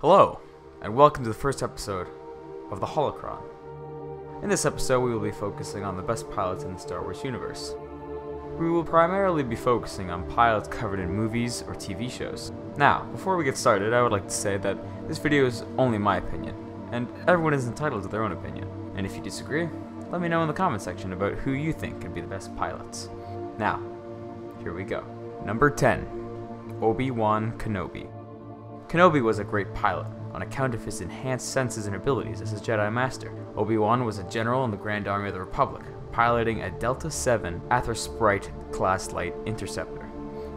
Hello, and welcome to the first episode of the Holocron. In this episode, we will be focusing on the best pilots in the Star Wars universe. We will primarily be focusing on pilots covered in movies or TV shows. Now, before we get started, I would like to say that this video is only my opinion, and everyone is entitled to their own opinion. And if you disagree, let me know in the comment section about who you think could be the best pilots. Now, here we go. Number 10. Obi-Wan Kenobi. Kenobi was a great pilot, on account of his enhanced senses and abilities as a Jedi Master. Obi-Wan was a general in the Grand Army of the Republic, piloting a Delta 7 Aethersprite-class light interceptor,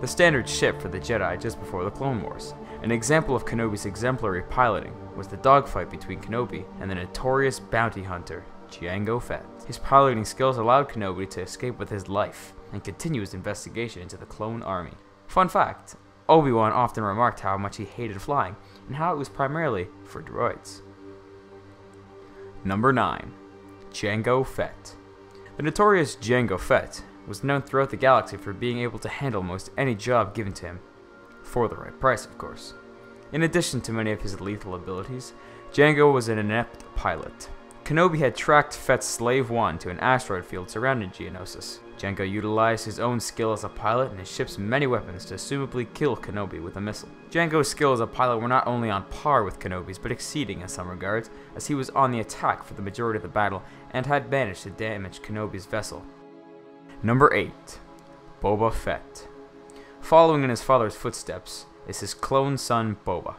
the standard ship for the Jedi just before the Clone Wars. An example of Kenobi's exemplary piloting was the dogfight between Kenobi and the notorious bounty hunter, Jango Fett. His piloting skills allowed Kenobi to escape with his life and continue his investigation into the clone army. Fun fact, Obi-Wan often remarked how much he hated flying, and how it was primarily for droids. Number 9. Jango Fett. The notorious Jango Fett was known throughout the galaxy for being able to handle most any job given to him, for the right price of course. In addition to many of his lethal abilities, Jango was an inept pilot. Kenobi had tracked Fett's Slave 1 to an asteroid field surrounding Geonosis. Jango utilized his own skill as a pilot and his ship's many weapons to assumably kill Kenobi with a missile. Jango's skill as a pilot were not only on par with Kenobi's, but exceeding in some regards, as he was on the attack for the majority of the battle and had managed to damage Kenobi's vessel. Number 8. Boba Fett. Following in his father's footsteps is his clone son Boba.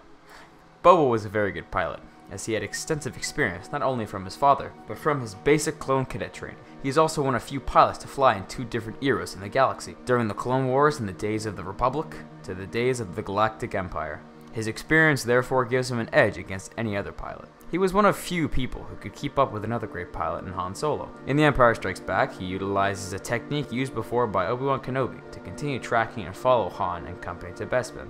Boba was a very good pilot, as he had extensive experience not only from his father, but from his basic clone cadet training. He is also one of few pilots to fly in two different eras in the galaxy, during the Clone Wars in the days of the Republic to the days of the Galactic Empire. His experience therefore gives him an edge against any other pilot. He was one of few people who could keep up with another great pilot in Han Solo. In The Empire Strikes Back, he utilizes a technique used before by Obi-Wan Kenobi to continue tracking and follow Han and company to Bespin.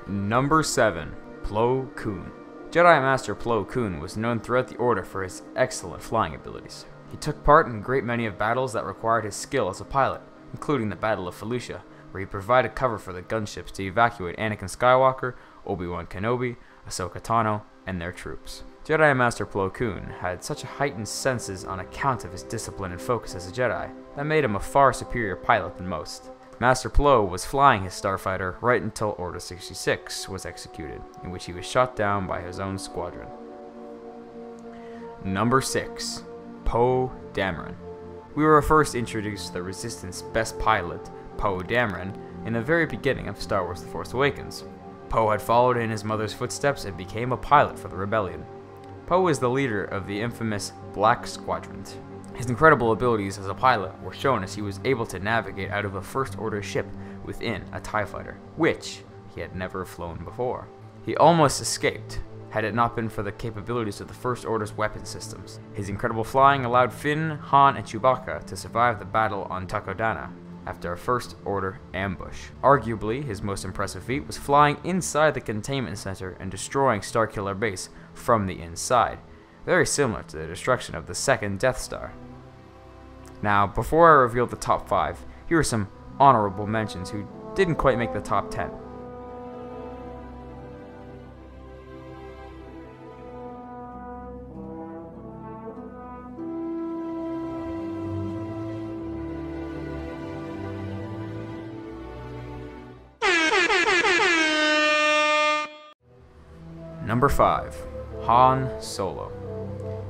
Number 7. Flo Kun. Jedi Master Flo Kun was known throughout the Order for his excellent flying abilities. He took part in a great many of battles that required his skill as a pilot, including the Battle of Felucia, where he provided cover for the gunships to evacuate Anakin Skywalker, Obi-Wan Kenobi, Ahsoka Tano, and their troops. Jedi Master Flo Kun had such heightened senses on account of his discipline and focus as a Jedi that made him a far superior pilot than most. Master Flo was flying his starfighter right until Order 66 was executed, in which he was shot down by his own squadron. Number 6. Poe Dameron. We were first introduced to the Resistance best pilot, Poe Dameron, in the very beginning of Star Wars The Force Awakens. Poe had followed in his mother's footsteps and became a pilot for the Rebellion. Poe is the leader of the infamous Black Squadron. His incredible abilities as a pilot were shown as he was able to navigate out of a First Order ship within a TIE fighter, which he had never flown before. He almost escaped, had it not been for the capabilities of the First Order's weapon systems. His incredible flying allowed Finn, Han, and Chewbacca to survive the battle on Takodana after a First Order ambush. Arguably, his most impressive feat was flying inside the containment center and destroying Starkiller Base from the inside, very similar to the destruction of the second Death Star. Now, before I reveal the top 5, here are some honorable mentions who didn't quite make the top 10. Number 5. Han Solo.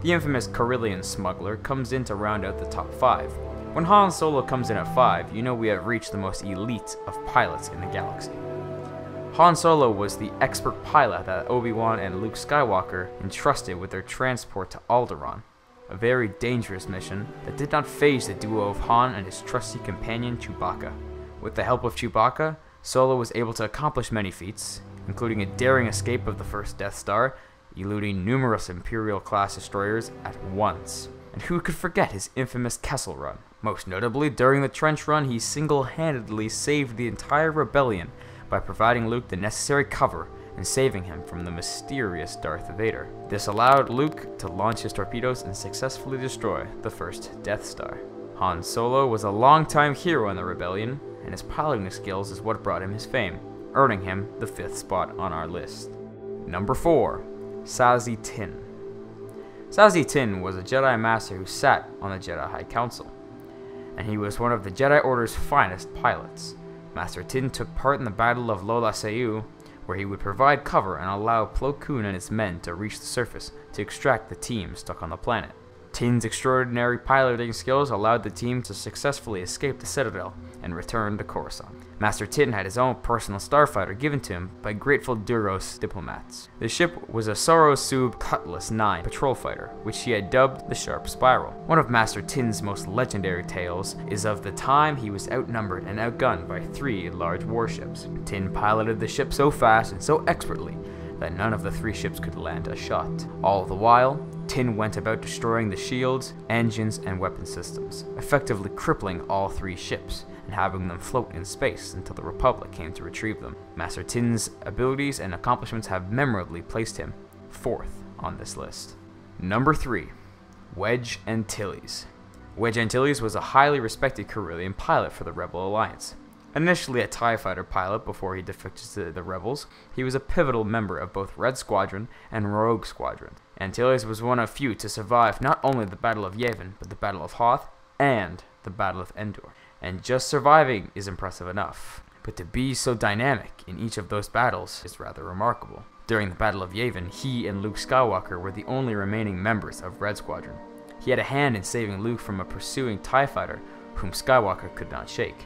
The infamous Corellian smuggler comes in to round out the top 5. When Han Solo comes in at 5, you know we have reached the most elite of pilots in the galaxy. Han Solo was the expert pilot that Obi-Wan and Luke Skywalker entrusted with their transport to Alderaan, a very dangerous mission that did not faze the duo of Han and his trusty companion Chewbacca. With the help of Chewbacca, Solo was able to accomplish many feats, including a daring escape of the first Death Star, eluding numerous Imperial-class destroyers at once. And who could forget his infamous Kessel Run? Most notably, during the Trench Run, he single-handedly saved the entire rebellion by providing Luke the necessary cover and saving him from the mysterious Darth Vader. This allowed Luke to launch his torpedoes and successfully destroy the first Death Star. Han Solo was a longtime hero in the rebellion, and his piloting skills is what brought him his fame, earning him the 5th spot on our list. Number 4. Sazi Tin. Sazi Tin was a Jedi Master who sat on the Jedi High Council, and he was one of the Jedi Order's finest pilots. Master Tin took part in the Battle of Lola Seu, where he would provide cover and allow Flo Kun and his men to reach the surface to extract the team stuck on the planet. Tin's extraordinary piloting skills allowed the team to successfully escape the Citadel and return to Coruscant. Master Tin had his own personal starfighter given to him by grateful Duros diplomats. The ship was a Soros Sub Cutlass 9 patrol fighter, which he had dubbed the Sharp Spiral. One of Master Tin's most legendary tales is of the time he was outnumbered and outgunned by 3 large warships. Tin piloted the ship so fast and so expertly that none of the 3 ships could land a shot. All the while, Tin went about destroying the shields, engines, and weapon systems, effectively crippling all 3 ships and having them float in space until the Republic came to retrieve them. Master Tin's abilities and accomplishments have memorably placed him 4th on this list. Number 3. Wedge Antilles. Wedge Antilles was a highly respected Corellian pilot for the Rebel Alliance. Initially a TIE Fighter pilot before he defected to the Rebels, he was a pivotal member of both Red Squadron and Rogue Squadron. Antilles was one of few to survive not only the Battle of Yavin, but the Battle of Hoth and the Battle of Endor. And just surviving is impressive enough, but to be so dynamic in each of those battles is rather remarkable. During the Battle of Yavin, he and Luke Skywalker were the only remaining members of Red Squadron. He had a hand in saving Luke from a pursuing TIE Fighter whom Skywalker could not shake,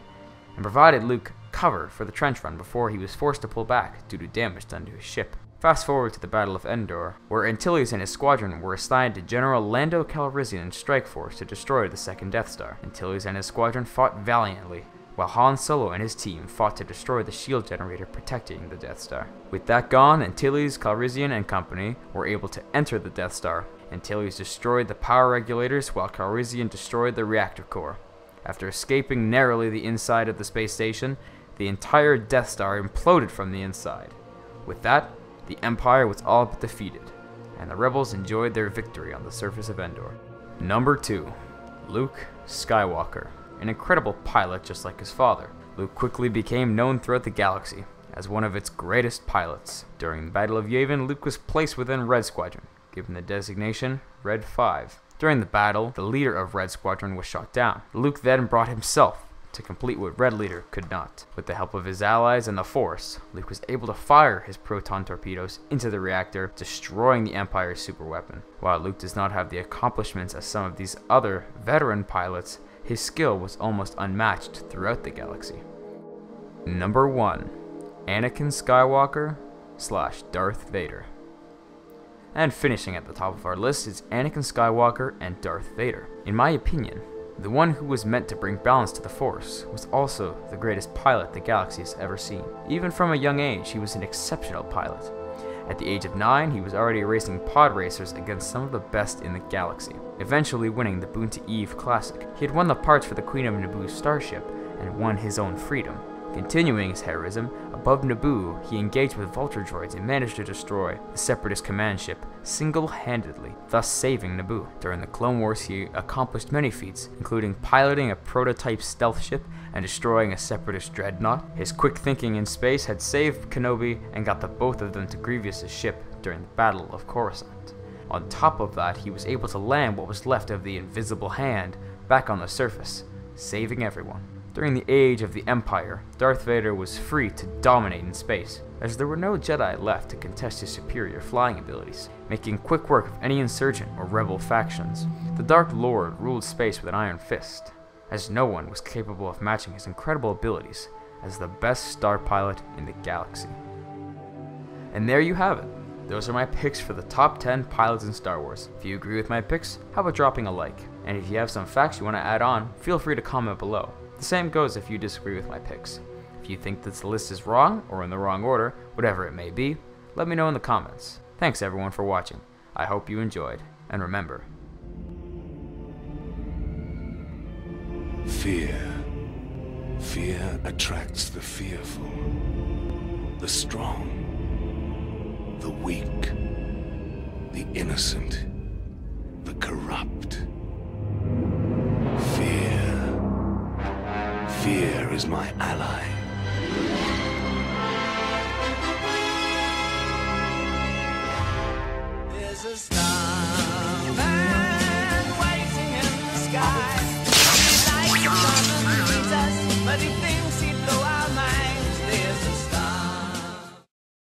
and provided Luke cover for the trench run before he was forced to pull back due to damage done to his ship. Fast forward to the Battle of Endor, where Antilles and his squadron were assigned to General Lando Calrissian's strike force to destroy the second Death Star. Antilles and his squadron fought valiantly, while Han Solo and his team fought to destroy the shield generator protecting the Death Star. With that gone, Antilles, Calrissian, and company were able to enter the Death Star. Antilles destroyed the power regulators while Calrissian destroyed the reactor core. After escaping narrowly the inside of the space station, the entire Death Star imploded from the inside. With that, the Empire was all but defeated, and the Rebels enjoyed their victory on the surface of Endor. Number 2. Luke Skywalker. An incredible pilot just like his father, Luke quickly became known throughout the galaxy as one of its greatest pilots. During the Battle of Yavin, Luke was placed within Red Squadron, given the designation Red 5. During the battle, the leader of Red Squadron was shot down. Luke then brought himself to complete what Red Leader could not. With the help of his allies and the Force, Luke was able to fire his proton torpedoes into the reactor, destroying the Empire's superweapon. While Luke does not have the accomplishments as some of these other veteran pilots, his skill was almost unmatched throughout the galaxy. Number 1. Anakin Skywalker / Darth Vader. And finishing at the top of our list is Anakin Skywalker and Darth Vader. In my opinion, the one who was meant to bring balance to the Force was also the greatest pilot the galaxy has ever seen. Even from a young age, he was an exceptional pilot. At the age of 9, he was already racing pod racers against some of the best in the galaxy, eventually winning the Boonta Eve Classic. He had won the parts for the Queen of Naboo's starship and won his own freedom. Continuing his heroism, above Naboo, he engaged with Vulture droids and managed to destroy the Separatist command ship single-handedly, thus saving Naboo. During the Clone Wars, he accomplished many feats, including piloting a prototype stealth ship and destroying a Separatist dreadnought. His quick thinking in space had saved Kenobi and got the both of them to Grievous's ship during the Battle of Coruscant. On top of that, he was able to land what was left of the Invisible Hand back on the surface, saving everyone. During the age of the Empire, Darth Vader was free to dominate in space, as there were no Jedi left to contest his superior flying abilities, making quick work of any insurgent or rebel factions. The Dark Lord ruled space with an iron fist, as no one was capable of matching his incredible abilities as the best star pilot in the galaxy. And there you have it. Those are my picks for the top 10 pilots in Star Wars. If you agree with my picks, how about dropping a like? And if you have some facts you want to add on, feel free to comment below. The same goes if you disagree with my picks. If you think this list is wrong, or in the wrong order, whatever it may be, let me know in the comments. Thanks everyone for watching. I hope you enjoyed, and remember... Fear. Fear attracts the fearful, the strong, the weak, the innocent, the corrupt. Fear is my ally. is a star.